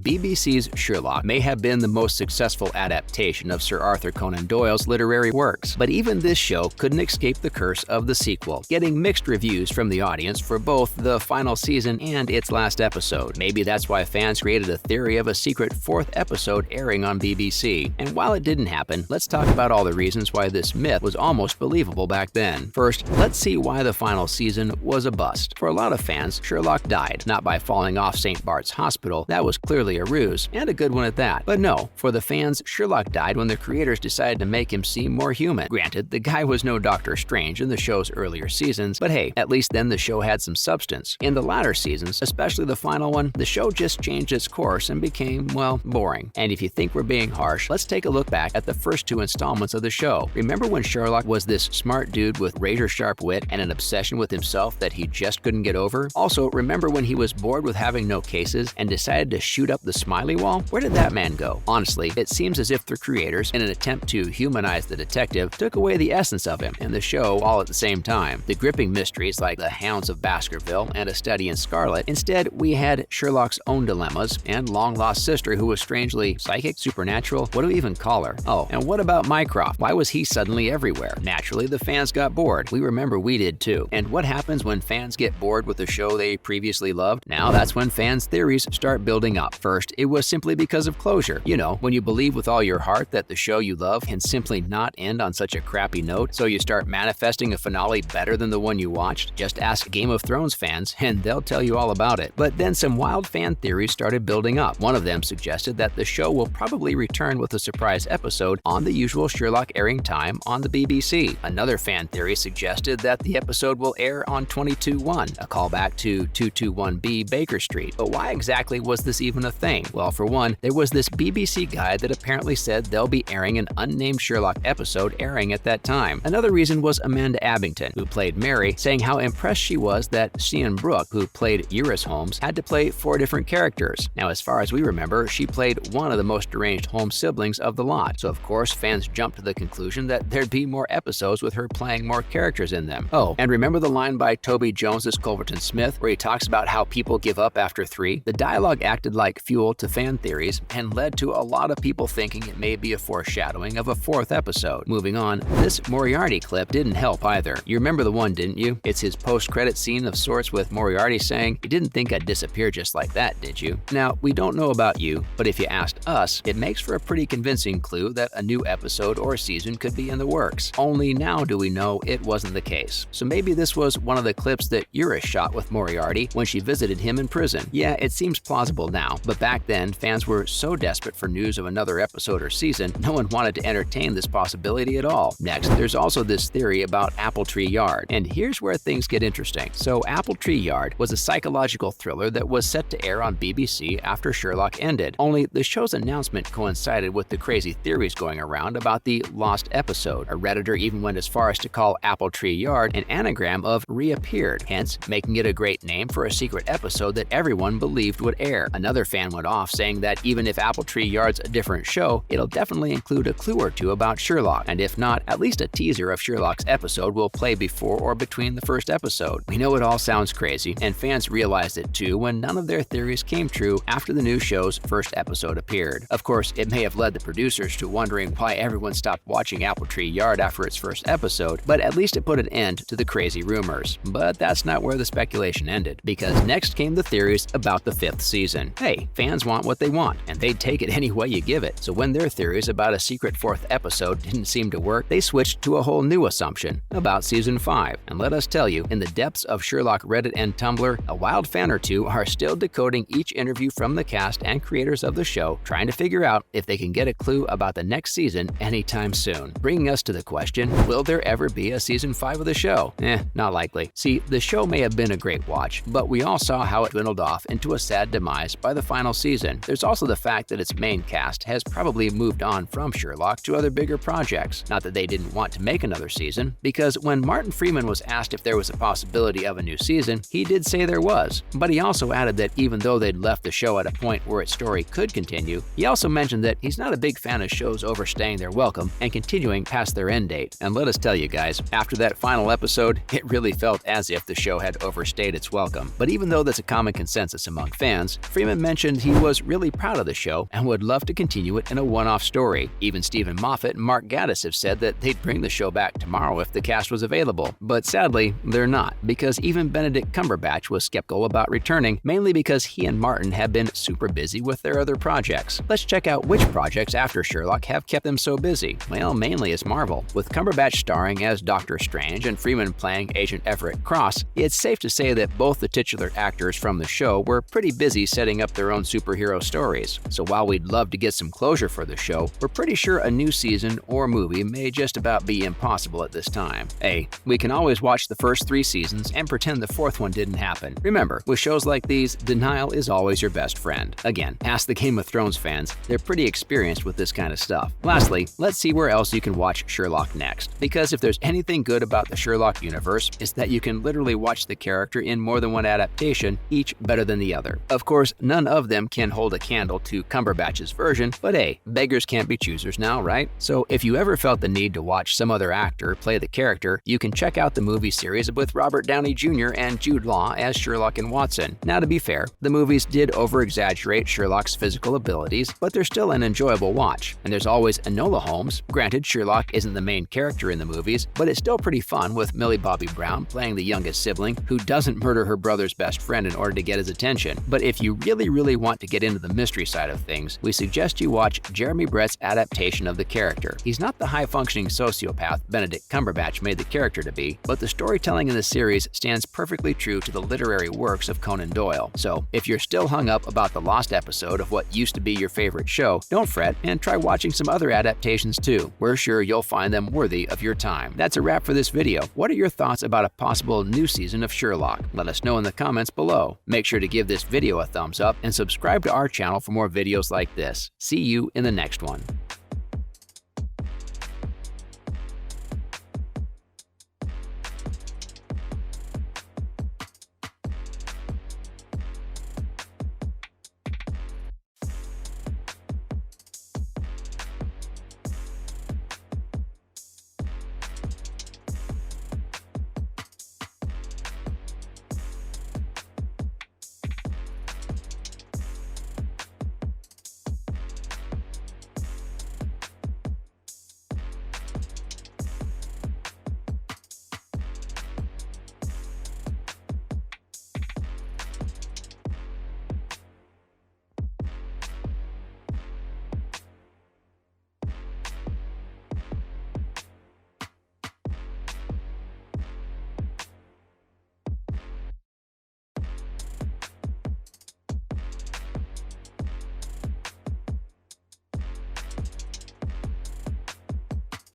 BBC's Sherlock may have been the most successful adaptation of Sir Arthur Conan Doyle's literary works, but even this show couldn't escape the curse of the sequel, getting mixed reviews from the audience for both the final season and its last episode. Maybe that's why fans created a theory of a secret fourth episode airing on BBC. And while it didn't happen, let's talk about all the reasons why this myth was almost believable back then. First, let's see why the final season was a bust. For a lot of fans, Sherlock died, not by falling off St. Bart's Hospital. That was clearly a ruse, and a good one at that. But no, for the fans, Sherlock died when the creators decided to make him seem more human. Granted, the guy was no Doctor Strange in the show's earlier seasons, but hey, at least then the show had some substance. In the latter seasons, especially the final one, the show just changed its course and became, well, boring. And if you think we're being harsh, let's take a look back at the first two installments of the show. Remember when Sherlock was this smart dude with razor-sharp wit and an obsession with himself that he just couldn't get over? Also, remember when he was bored with having no cases and decided to shoot up the smiley wall? Where did that man go? Honestly, it seems as if the creators, in an attempt to humanize the detective, took away the essence of him and the show all at the same time. The gripping mysteries like The Hounds of Baskerville and A Study in Scarlet. Instead, we had Sherlock's own dilemmas and long-lost sister who was strangely psychic, supernatural. What do we even call her? Oh, and what about Mycroft? Why was he suddenly everywhere? Naturally, the fans got bored. We remember we did too. And what happens when fans get bored with a show they previously loved? Now that's when fans' theories start building up. First, it was simply because of closure. You know, when you believe with all your heart that the show you love can simply not end on such a crappy note, so you start manifesting a finale better than the one you watched. Just ask Game of Thrones fans, and they'll tell you all about it. But then some wild fan theories started building up. One of them suggested that the show will probably return with a surprise episode on the usual Sherlock airing time on the BBC. Another fan theory suggested that the episode will air on 22-1, a callback to 221B Baker Street. But why exactly was this even a thing? Well, for one, there was this BBC guide that apparently said they'll be airing an unnamed Sherlock episode airing at that time. Another reason was Amanda Abington, who played Mary, saying how impressed she was that Sian Brooke, who played Eurus Holmes, had to play 4 different characters. Now, as far as we remember, she played one of the most deranged Holmes siblings of the lot, so of course fans jumped to the conclusion that there'd be more episodes with her playing more characters in them. Oh, and remember the line by Toby Jones's Culverton Smith where he talks about how people give up after 3? The dialogue acted like fuel to fan theories and led to a lot of people thinking it may be a foreshadowing of a 4th episode. Moving on, this Moriarty clip didn't help either. You remember the one, didn't you? It's his post-credit scene of sorts with Moriarty saying, "You didn't think I'd disappear just like that, did you?" Now, we don't know about you, but if you asked us, it makes for a pretty convincing clue that a new episode or season could be in the works. Only now do we know it wasn't the case. So maybe this was one of the clips that Eurus shot with Moriarty when she visited him in prison. Yeah, it seems plausible now, but back then, fans were so desperate for news of another episode or season, no one wanted to entertain this possibility at all. Next, there's also this theory about Apple Tree Yard, and here's where things get interesting. So Apple Tree Yard was a psychological thriller that was set to air on BBC after Sherlock ended, only the show's announcement coincided with the crazy theories going around about the lost episode. A Redditor even went as far as to call Apple Tree Yard an anagram of reappeared, hence making it a great name for a secret episode that everyone believed would air. Another fan went off saying that even if Apple Tree Yard's a different show, it'll definitely include a clue or two about Sherlock, and if not, at least a teaser of Sherlock's episode will play before or between the first episode. We know it all sounds crazy, and fans realized it too when none of their theories came true after the new show's first episode appeared. Of course, it may have led the producers to wondering why everyone stopped watching Apple Tree Yard after its first episode, but at least it put an end to the crazy rumors. But that's not where the speculation ended, because next came the theories about the 5th season. Hey, fans want what they want, and they'd take it any way you give it. So when their theories about a secret 4th episode didn't seem to work, they switched to a whole new assumption about season 5. And let us tell you, in the depths of Sherlock Reddit and Tumblr, a wild fan or two are still decoding each interview from the cast and creators of the show, trying to figure out if they can get a clue about the next season anytime soon. Bringing us to the question, will there ever be a season 5 of the show? Not likely. See, the show may have been a great watch, but we all saw how it dwindled off into a sad demise by the final season. There's also the fact that its main cast has probably moved on from Sherlock to other bigger projects. Not that they didn't want to make another season, because when Martin Freeman was asked if there was a possibility of a new season, he did say there was. But he also added that even though they'd left the show at a point where its story could continue, he also mentioned that he's not a big fan of shows overstaying their welcome and continuing past their end date. And let us tell you guys, after that final episode, it really felt as if the show had overstayed its welcome. But even though that's a common consensus among fans, Freeman mentioned mentioned he was really proud of the show and would love to continue it in a one-off story. Even Stephen Moffat and Mark Gatiss have said that they'd bring the show back tomorrow if the cast was available. But sadly, they're not, because even Benedict Cumberbatch was skeptical about returning, mainly because he and Martin have been super busy with their other projects. Let's check out which projects after Sherlock have kept them so busy. Well, mainly it's Marvel. With Cumberbatch starring as Doctor Strange and Freeman playing Agent Everett Cross, it's safe to say that both the titular actors from the show were pretty busy setting up their own superhero stories. So while we'd love to get some closure for the show, we're pretty sure a new season or movie may just about be impossible at this time. Hey, we can always watch the first 3 seasons and pretend the 4th one didn't happen. Remember, with shows like these, denial is always your best friend. Again, ask the Game of Thrones fans, they're pretty experienced with this kind of stuff. Lastly, let's see where else you can watch Sherlock next. Because if there's anything good about the Sherlock universe, it's that you can literally watch the character in more than one adaptation, each better than the other. Of course, none of them can hold a candle to Cumberbatch's version, but hey, beggars can't be choosers now, right? So if you ever felt the need to watch some other actor play the character, you can check out the movie series with Robert Downey Jr. and Jude Law as Sherlock and Watson. Now, to be fair, the movies did over-exaggerate Sherlock's physical abilities, but they're still an enjoyable watch. And there's always Enola Holmes. Granted, Sherlock isn't the main character in the movies, but it's still pretty fun with Millie Bobby Brown playing the youngest sibling who doesn't murder her brother's best friend in order to get his attention. But if you really want to get into the mystery side of things, we suggest you watch Jeremy Brett's adaptation of the character. He's not the high-functioning sociopath Benedict Cumberbatch made the character to be, but the storytelling in the series stands perfectly true to the literary works of Conan Doyle. So, if you're still hung up about the lost episode of what used to be your favorite show, don't fret and try watching some other adaptations too. We're sure you'll find them worthy of your time. That's a wrap for this video. What are your thoughts about a possible new season of Sherlock? Let us know in the comments below. Make sure to give this video a thumbs up and subscribe to our channel for more videos like this. See you in the next one.